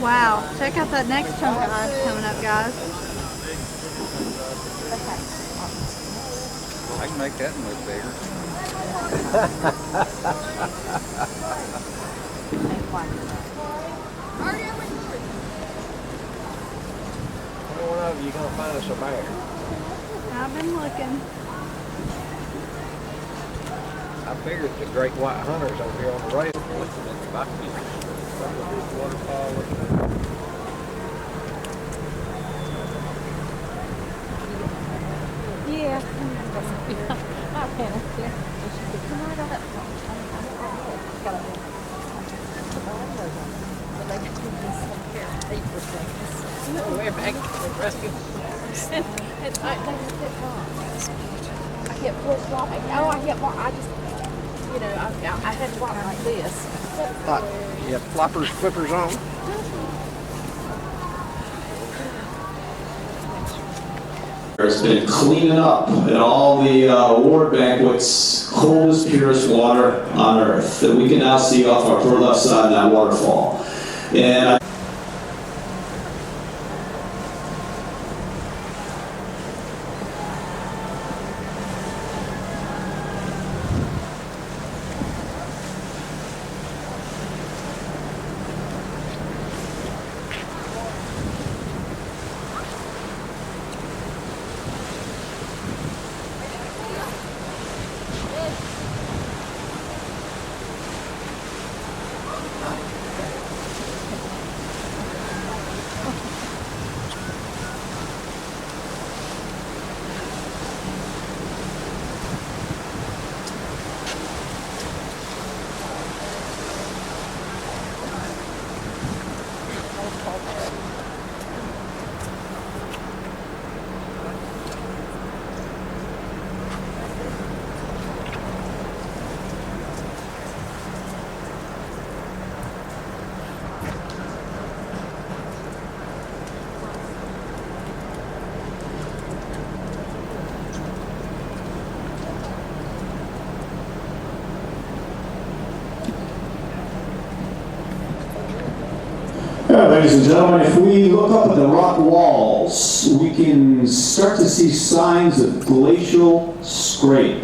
Wow, check out that next chunk of ice coming up, guys. I can make that one look bigger. One of you gonna find us a bear. I've been looking. I figured the great white hunters over here on the rail. Waterfall. Yeah. I panicked there. Come right up. No, we're back. Rescue. And I kept flopping. Oh, I kept walking. I just, you know, I had to walk like this. You have floppers, flippers on. There's been cleaning up at all the award banquets, coldest, purest water on earth that we can now see off our far left side of that waterfall. And yeah, ladies and gentlemen, if we look up at the rock walls, we can start to see signs of glacial scrape.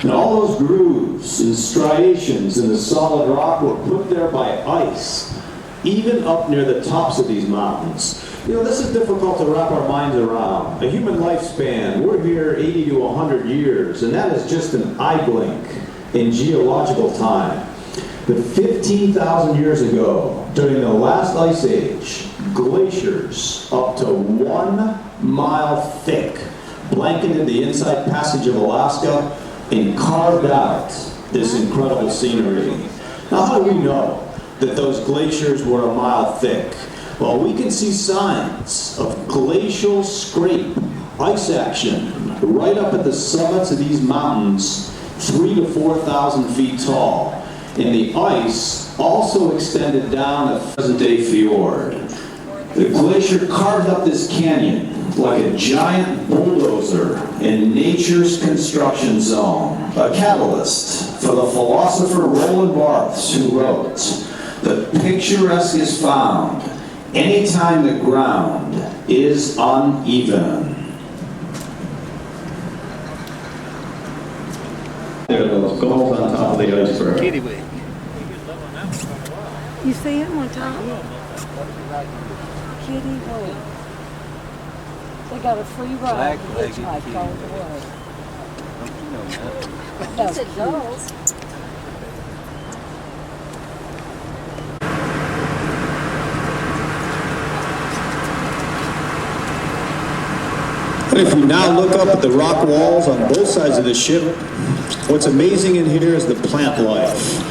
And all those grooves and striations in the solid rock were put there by ice, even up near the tops of these mountains. You know, this is difficult to wrap our minds around. A human lifespan, we're here 80 to 100 years, and that is just an eye blink in geological time. But 15,000 years ago, during the last ice age, glaciers up to 1 mile thick blanketed the inside passage of Alaska and carved out this incredible scenery. Now, how do we know that those glaciers were a mile thick? Well, we can see signs of glacial scrape, ice action, right up at the summits of these mountains, 3,000 to 4,000 feet tall. And the ice also extended down the present-day fjord. The glacier carved up this canyon like a giant bulldozer in nature's construction zone, a catalyst for the philosopher Roland Barthes, who wrote, "The picturesque is found anytime the ground is uneven." There are those gulls on top of the iceberg. Kitty-wig. You see him on top? Kitty hole. They got a free ride. Black-legged Hitchhike all the way. Don't you know that? That's it does. If we now look up at the rock walls on both sides of the ship, what's amazing in here is the plant life.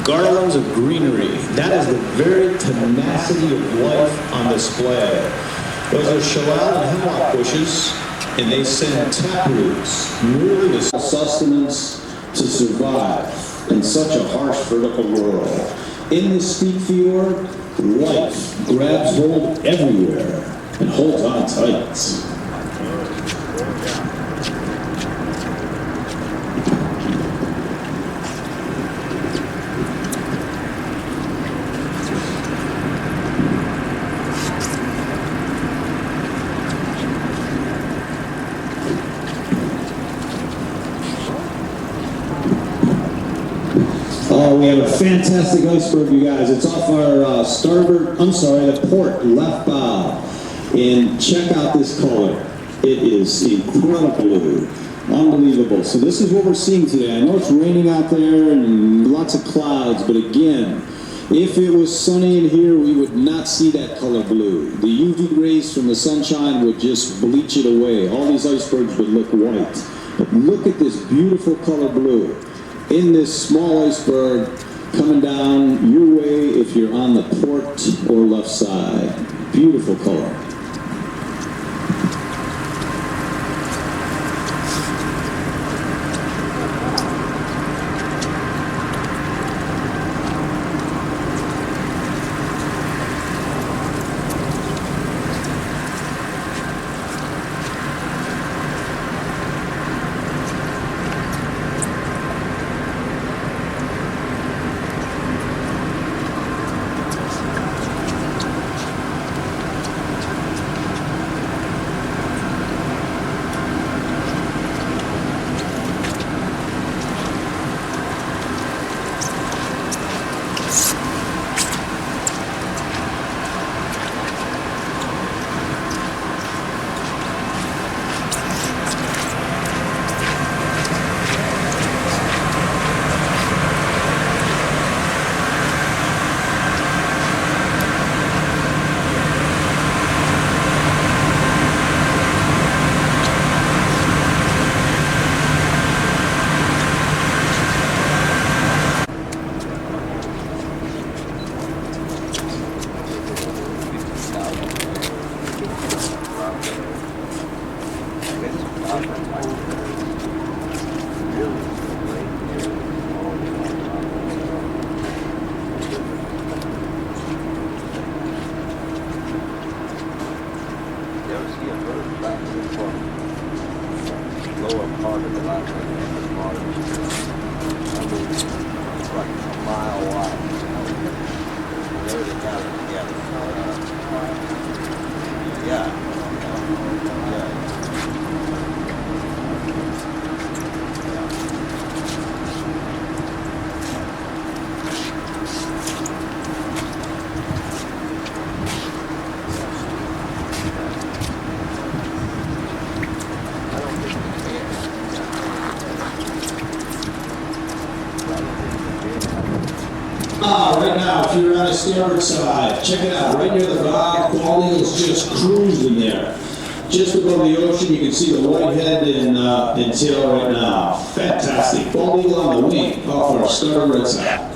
Garlands of greenery. That is the very tenacity of life on display. Those are shallal and hemlock bushes, and they send taproots merely to sustenance to survive in such a harsh vertical world. In this steep fjord, life grabs hold everywhere and holds on tight. Oh, we have a fantastic iceberg, you guys. It's off our the port left bow. And check out this color. It is incredible blue. Unbelievable. So this is what we're seeing today. I know it's raining out there and lots of clouds, but again, if it was sunny in here, we would not see that color blue. The UV rays from the sunshine would just bleach it away. All these icebergs would look white. But look at this beautiful color blue in this small iceberg coming down your way if you're on the port or left side. Beautiful color. Right now, if you're on the starboard side, check it out. Right near the bow, bald eagle's just cruising there. Just above the ocean, you can see the white head and tail right now. Fantastic. Bald eagle on the wing off our starboard side.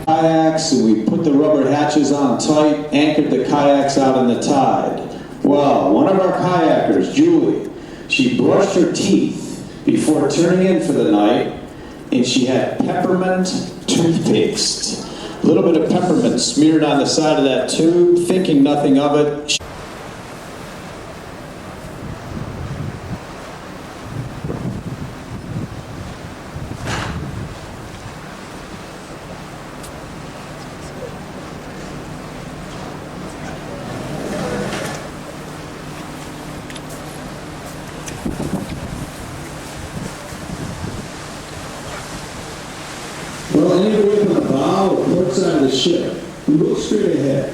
Kayaks, and we put the rubber hatches on tight, anchored the kayaks out in the tide. Well, one of our kayakers, Julie, she brushed her teeth before turning in for the night, and she had peppermint toothpaste. A little bit of peppermint smeared on the side of that tube, thinking nothing of it. Well, anywhere from the bow or port side of the ship, we look straight ahead.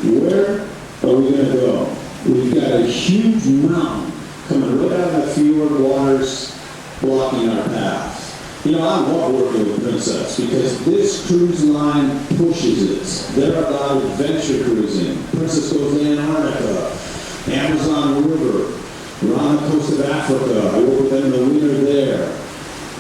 Where are we going to go? We've got a huge mountain coming right out of the fjord waters, blocking our path. You know, I love working with Princess because this cruise line pushes it. They're about adventure cruising. Princess goes to Antarctica, Amazon River, we're on the coast of Africa. I work with them in the winter there.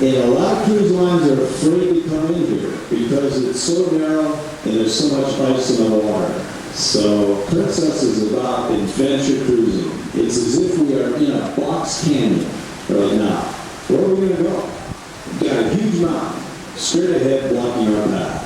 And a lot of cruise lines are afraid to come in here because it's so narrow and there's so much ice in the water. So Princess is about adventure cruising. It's as if we are in a box canyon right now. Where are we going to go? We've got a huge mountain straight ahead blocking our path.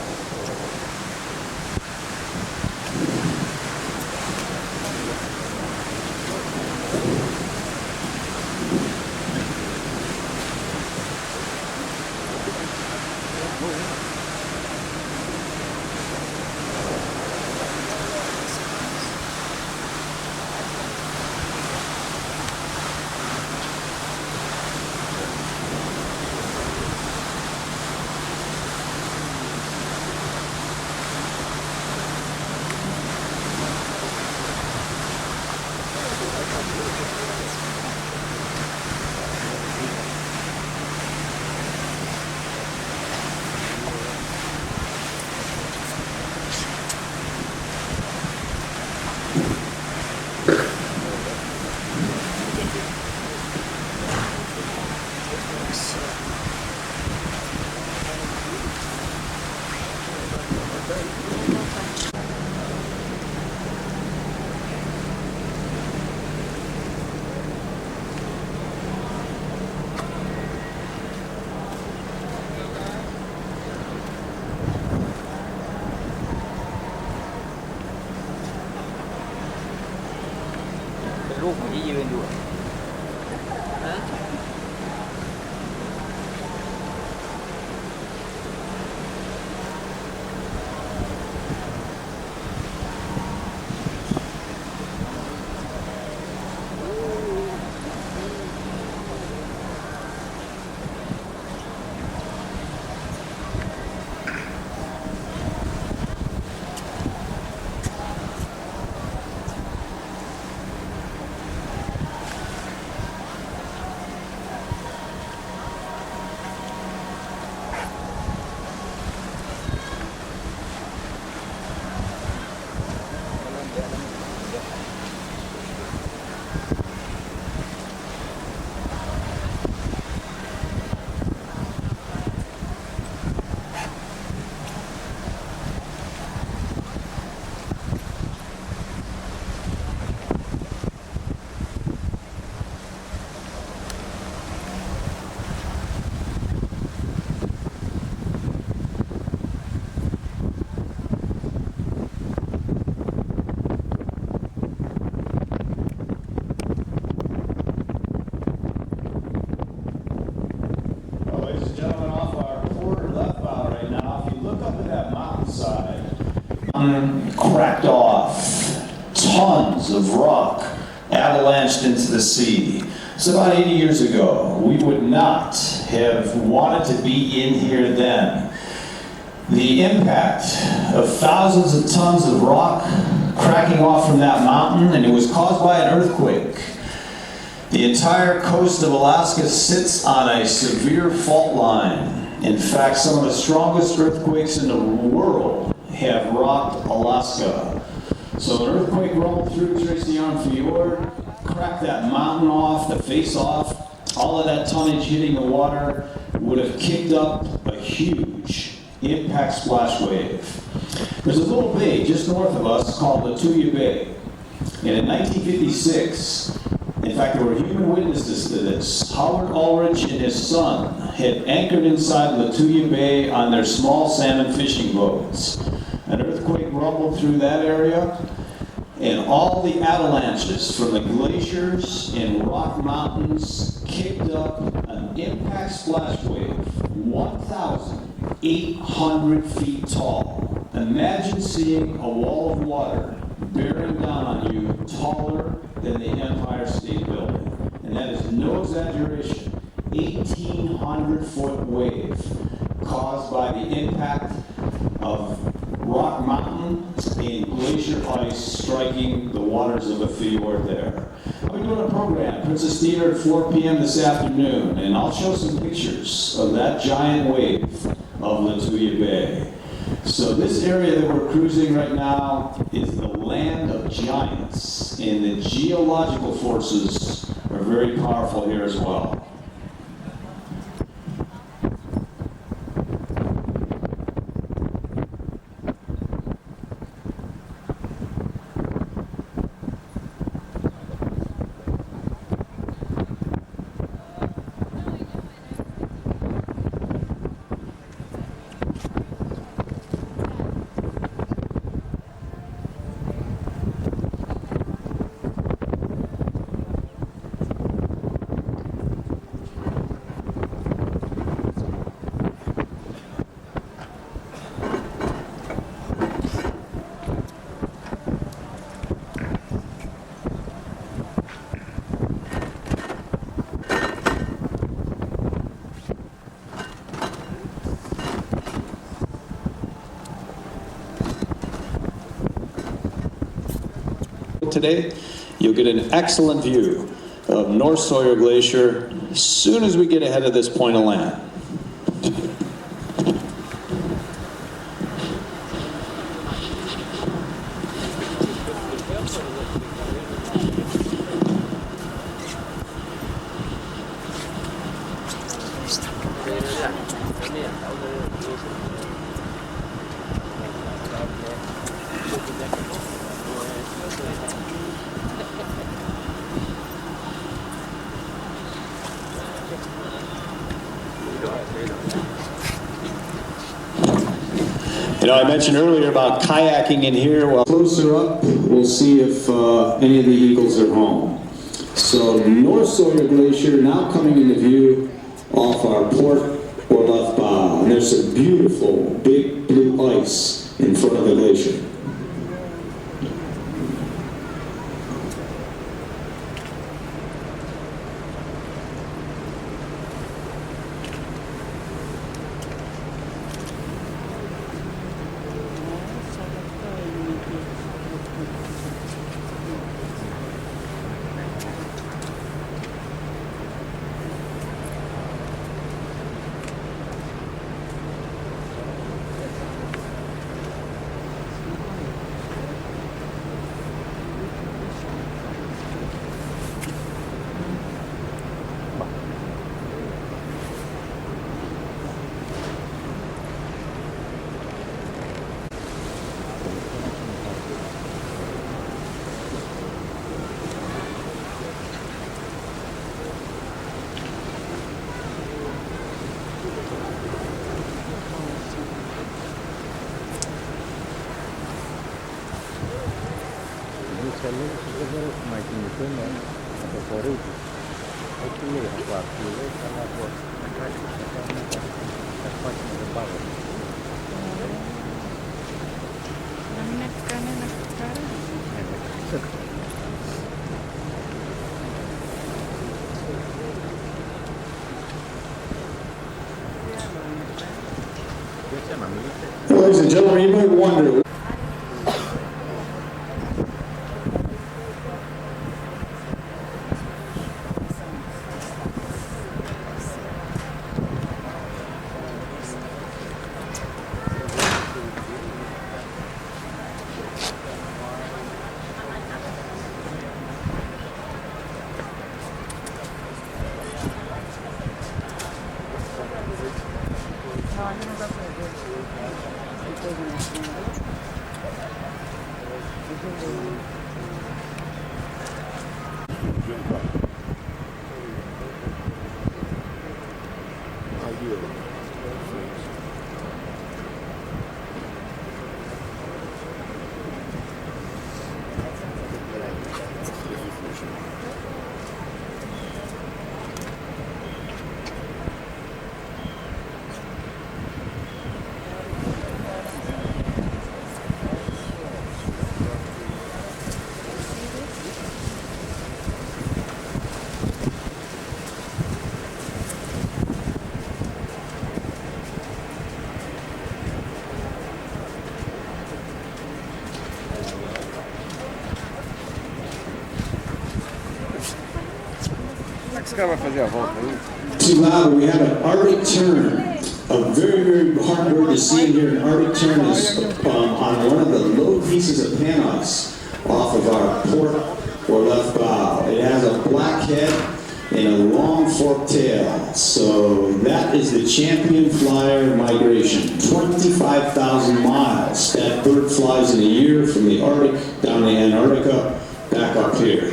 Cracked off, tons of rock avalanched into the sea. So about 80 years ago, we would not have wanted to be in here then. The impact of thousands of tons of rock cracking off from that mountain, and it was caused by an earthquake. The entire coast of Alaska sits on a severe fault line. In fact, some of the strongest earthquakes in the world have rocked Alaska. So an earthquake rumbled through Tracy Arm Fjord, cracked that mountain off, the face off. All of that tonnage hitting the water would have kicked up a huge impact splash wave. There's a little bay just north of us called Latuya Bay. And in 1956, in fact, there were human witnesses to this. Howard Ulrich and his son had anchored inside Latuya Bay on their small salmon fishing boats. An earthquake rumbled through that area, and all the avalanches from the glaciers and rock mountains kicked up an impact splash wave 1,800 feet tall. Imagine seeing a wall of water bearing down on you taller than the Empire State Building. And that is no exaggeration. 1,800-foot wave caused by the impact of rock mountain and glacier ice striking the waters of a fjord there. I'll be doing a program, Princess Theater at 4 p.m. this afternoon, and I'll show some pictures of that giant wave of Latuya Bay. So this area that we're cruising right now is the land of giants, and the geological forces are very powerful here as well. Today, you'll get an excellent view of North Sawyer Glacier as soon as we get ahead of this point of land. You know, I mentioned earlier about kayaking in here. Well, closer up, we'll see if any of the eagles are home. So North Sawyer Glacier now coming into view off our port or left bow. And there's some beautiful big blue ice in front of the glacier. Ladies and gentlemen, you might wonder. Esse cara vai fazer a volta aí. Too loud, we have an Arctic tern. A very, very hard bird to see in here. An Arctic tern is on one of the low pieces of pan ice off of our port or left bow. It has a black head and a long forked tail. So that is the champion flyer migration. 25,000 miles. That bird flies in a year from the Arctic down to Antarctica, back up here.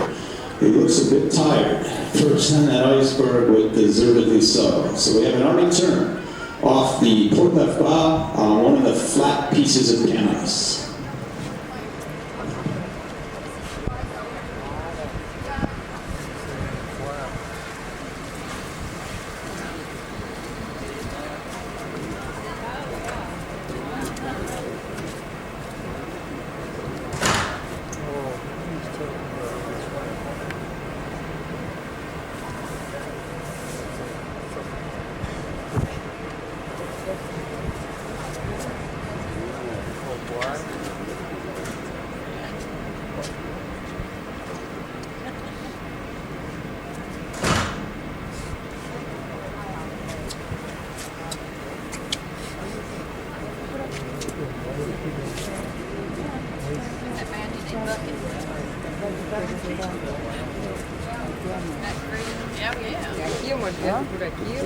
It looks a bit tired, perched on that iceberg with deservedly so. So we have an Arctic tern off the port left bow on one of the flat pieces of pan ice. Aqui, uma vez por aqui.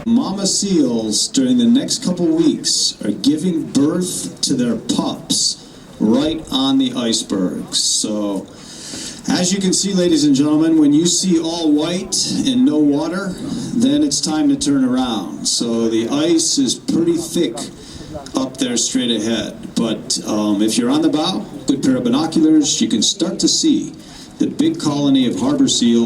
Mama seals during the next couple weeks are giving birth to their pups right on the icebergs. So as you can see, ladies and gentlemen, when you see all white and no water, then it's time to turn around. So the ice is pretty thick up there straight ahead. But if you're on the bow, good pair of binoculars, you can start to see the big colony of harbor seals